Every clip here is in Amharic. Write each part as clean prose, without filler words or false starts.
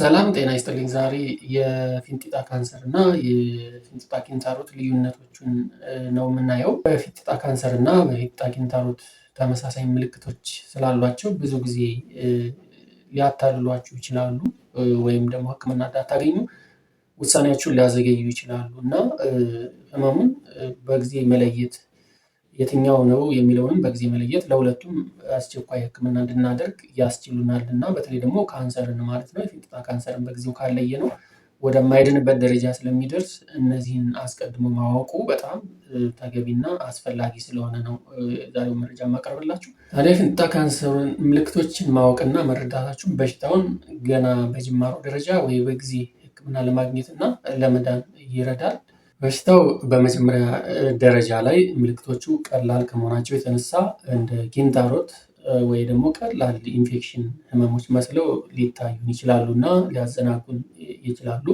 ሰላም ጤና ይስጥልኝ። ዛሬ የፊንጢጣ ካንሰር እና የፊንጢጣ ኪንታሮት ልዩነቶቹን ነው የምናየው። በፊንጢጣ ካንሰር እና በፊንጢጣ ኪንታሮት ተመሳሳይ ምልክቶች ስላሏቸው ብዙ ጊዜ ሊያታልሏችሁ ይችላሉ፣ ወይም ደግሞ ሕክምና እንዳታገኙ ውሳኔያችሁን ሊያዘገዩ ይችላሉ እና ህመሙን በጊዜ መለየት የትኛው ነው የሚለውንም በጊዜ መለየት ለሁለቱም አስቸኳይ ሕክምና እንድናደርግ ያስችሉናል እና በተለይ ደግሞ ካንሰርን ማለት ነው የፊንጢጣ ካንሰርን በጊዜው ካለየነው ወደማይድንበት ደረጃ ስለሚደርስ እነዚህን አስቀድሞ ማወቁ በጣም ተገቢና አስፈላጊ ስለሆነ ነው ዛሬው መረጃ የማቀርብላችሁ። ታዲያ የፊንጢጣ ካንሰርን ምልክቶችን ማወቅና መረዳታችሁን በሽታውን ገና በጅማሮ ደረጃ ወይ በጊዜ ሕክምና ለማግኘት እና ለመዳን ይረዳል። በሽታው በመጀመሪያ ደረጃ ላይ ምልክቶቹ ቀላል ከመሆናቸው የተነሳ እንደ ኪንታሮት ወይ ደግሞ ቀላል ኢንፌክሽን ህመሞች መስለው ሊታዩን ይችላሉ እና ሊያዘናጉን ይችላሉ።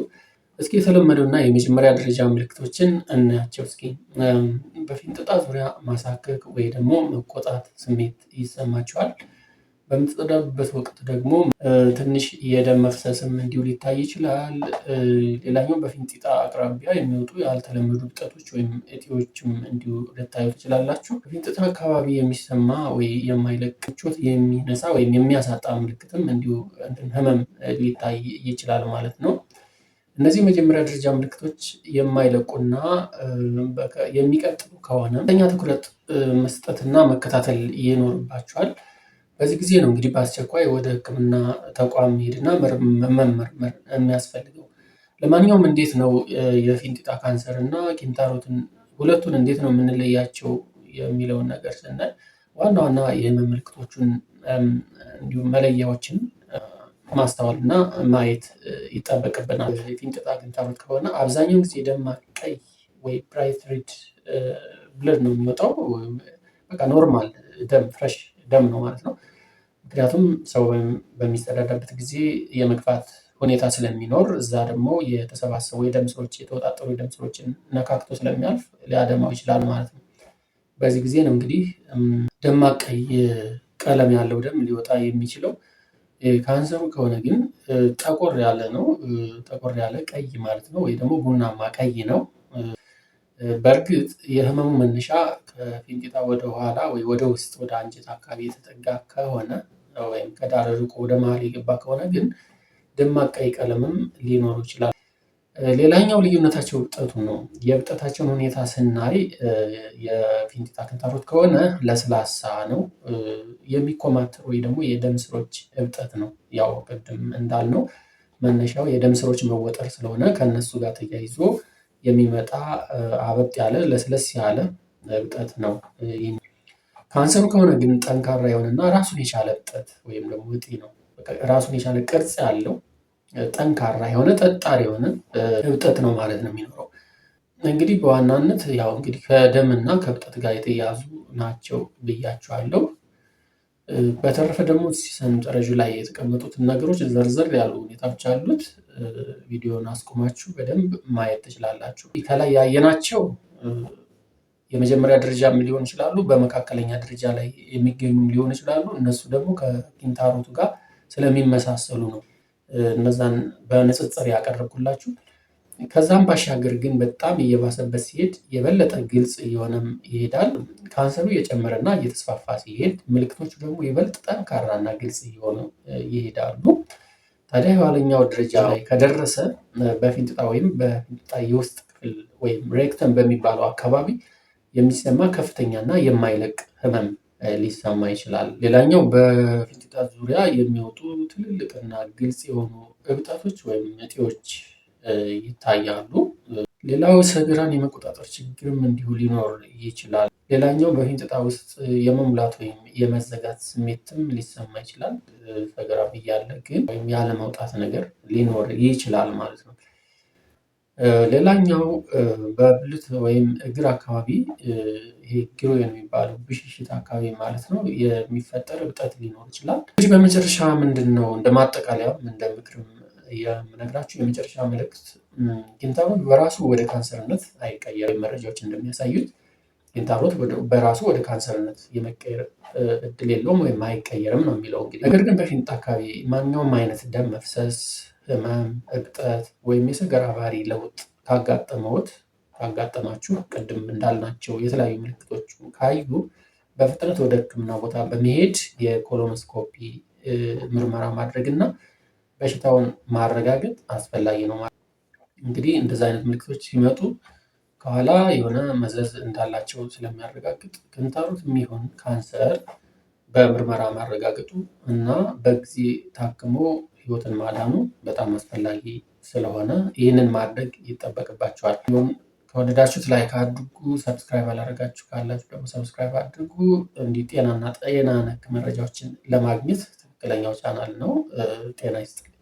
እስኪ የተለመደውና የመጀመሪያ ደረጃ ምልክቶችን እናያቸው። እስኪ በፊንጢጣ ዙሪያ ማሳከክ ወይ ደግሞ መቆጣት ስሜት ይሰማቸዋል። በምትጸዳዱበት ወቅት ደግሞ ትንሽ የደም መፍሰስም እንዲሁ ሊታይ ይችላል። ሌላኛው በፊንጢጣ አቅራቢያ የሚወጡ ያልተለመዱ እብጠቶች ወይም እጢዎችም እንዲሁ ልታዩ ትችላላችሁ። በፊንጢጣ አካባቢ የሚሰማ ወይ የማይለቅ ምቾት የሚነሳ ወይም የሚያሳጣ ምልክትም እንዲሁ ህመም ሊታይ ይችላል ማለት ነው። እነዚህ የመጀመሪያ ደረጃ ምልክቶች የማይለቁና የሚቀጥሉ ከሆነ ከፍተኛ ትኩረት መስጠትና መከታተል ይኖርባቸዋል። በዚህ ጊዜ ነው እንግዲህ በአስቸኳይ ወደ ሕክምና ተቋም መሄድና መመርመር የሚያስፈልገው። ለማንኛውም እንዴት ነው የፊንጢጣ ካንሰር እና ኪንታሮትን ሁለቱን እንዴት ነው የምንለያቸው የሚለውን ነገር ስናይ ዋና ዋና የህመም ምልክቶቹን እንዲሁም መለያዎችን ማስተዋል እና ማየት ይጠበቅብናል። የፊንጢጣ ኪንታሮት ከሆነ አብዛኛውን ጊዜ ደማቅ ቀይ ወይ ብራይት ሬድ ብለድ ነው የሚወጣው። በቃ ኖርማል ደም ፍሬሽ ደም ነው ማለት ነው። ምክንያቱም ሰው በሚጸዳዳበት ጊዜ የመግፋት ሁኔታ ስለሚኖር እዛ ደግሞ የተሰባሰቡ የደም ስሮች የተወጣጠሩ የደም ስሮችን ነካክቶ ስለሚያልፍ ሊያደማው ይችላል ማለት ነው። በዚህ ጊዜ ነው እንግዲህ ደማቅ ቀይ ቀለም ያለው ደም ሊወጣ የሚችለው። ካንሰሩ ከሆነ ግን ጠቆር ያለ ነው፣ ጠቆር ያለ ቀይ ማለት ነው፣ ወይ ደግሞ ቡናማ ቀይ ነው። በእርግጥ የህመሙ መነሻ ከፊንጢጣ ወደ ኋላ ወይ ወደ ውስጥ ወደ አንጀት አካባቢ የተጠጋ ከሆነ ወይም ከዳር ርቆ ወደ መሀል የገባ ከሆነ ግን ደማቅ ቀይ ቀለምም ሊኖሩ ይችላል። ሌላኛው ልዩነታቸው እብጠቱ ነው። የእብጠታቸውን ሁኔታ ስናይ የፊንጢጣ ኪንታሮት ከሆነ ለስላሳ ነው፣ የሚኮማተር ወይ ደግሞ የደም ስሮች እብጠት ነው። ያው ቅድም እንዳልነው መነሻው የደም ስሮች መወጠር ስለሆነ ከነሱ ጋር ተያይዞ የሚመጣ አበጥ ያለ ለስለስ ያለ እብጠት ነው። ካንሰሩ ከሆነ ግን ጠንካራ የሆነና ራሱን የቻለ እብጠት ወይም ደግሞ እጢ ነው። ራሱን የቻለ ቅርጽ ያለው ጠንካራ የሆነ ጠጣር የሆነ እብጠት ነው ማለት ነው የሚኖረው። እንግዲህ በዋናነት ያው እንግዲህ ከደምና ከእብጠት ጋር የተያያዙ ናቸው ብያቸዋለሁ። በተረፈ ደግሞ ሰንጠረዡ ላይ የተቀመጡትን ነገሮች ዘርዘር ያሉ ሁኔታዎች አሉት። ቪዲዮን አስቆማችሁ በደንብ ማየት ትችላላችሁ። ከላይ ያየናቸው የመጀመሪያ ደረጃም ሊሆን ይችላሉ፣ በመካከለኛ ደረጃ ላይ የሚገኙም ሊሆን ይችላሉ። እነሱ ደግሞ ከኪንታሮቱ ጋር ስለሚመሳሰሉ ነው እነዛን በንጽጽር ያቀረብኩላችሁ። ከዛም ባሻገር ግን በጣም እየባሰበት ሲሄድ የበለጠ ግልጽ እየሆነም ይሄዳል። ካንሰሩ እየጨመረና እየተስፋፋ ሲሄድ ምልክቶቹ ደግሞ ይበልጥ ጠንካራና ግልጽ እየሆኑ ይሄዳሉ። ታዲያ የኋለኛው ደረጃ ላይ ከደረሰ በፊንጢጣ ወይም በፊንጢጣ የውስጥ ክፍል ወይም ሬክተም በሚባለው አካባቢ የሚሰማ ከፍተኛና የማይለቅ ህመም ሊሰማ ይችላል። ሌላኛው በፊንጢጣ ዙሪያ የሚወጡ ትልልቅና ግልጽ የሆኑ እብጠቶች ወይም እጢዎች ይታያሉ። ሌላው ሰገራን የመቆጣጠር ችግርም እንዲሁ ሊኖር ይችላል። ሌላኛው በፊንጢጣ ውስጥ የመሙላት ወይም የመዘጋት ስሜትም ሊሰማ ይችላል። ሰገራ እያለ ግን ወይም ያለመውጣት ነገር ሊኖር ይችላል ማለት ነው። ሌላኛው በብልት ወይም እግር አካባቢ ይሄ ግሮይን የሚባለው ብሽሽት አካባቢ ማለት ነው የሚፈጠር እብጠት ሊኖር ይችላል። እንግዲህ በመጨረሻ ምንድነው እንደ ማጠቃለያም እንደ ምክርም የምነግራችሁ የመጨረሻ መልእክት ኪንታሮት በራሱ ወደ ካንሰርነት አይቀየርም። መረጃዎች እንደሚያሳዩት ኪንታሮት በራሱ ወደ ካንሰርነት የመቀየር እድል የለውም ወይም አይቀየርም ነው የሚለው። እንግዲህ ነገር ግን በፊንጢጣ አካባቢ ማንኛውም አይነት ደም መፍሰስ፣ ህመም፣ እብጠት ወይም የሰገራ ባህሪ ለውጥ ካጋጠማችሁ ቅድም እንዳልናቸው የተለያዩ ምልክቶች ካዩ በፍጥነት ወደ ሕክምና ቦታ በመሄድ የኮሎኖስኮፒ ምርመራ ማድረግ እና በሽታውን ማረጋገጥ አስፈላጊ ነው ማለት ነው። እንግዲህ እንደዚህ አይነት ምልክቶች ሲመጡ ከኋላ የሆነ መዘዝ እንዳላቸው ስለሚያረጋግጥ ክንታሮት የሚሆን ካንሰር በምርመራ ማረጋገጡ እና በጊዜ ታክሞ ህይወትን ማዳኑ በጣም አስፈላጊ ስለሆነ ይህንን ማድረግ ይጠበቅባቸዋል። ከወደዳችሁት ላይክ አድርጉ። ሰብስክራይብ አላደረጋችሁ ካላችሁ ደግሞ ሰብስክራይብ አድርጉ። እንዲህ ጤና ነክ መረጃዎችን ለማግኘት ትክክለኛው ቻናል ነው። ጤና ይስጥልኝ።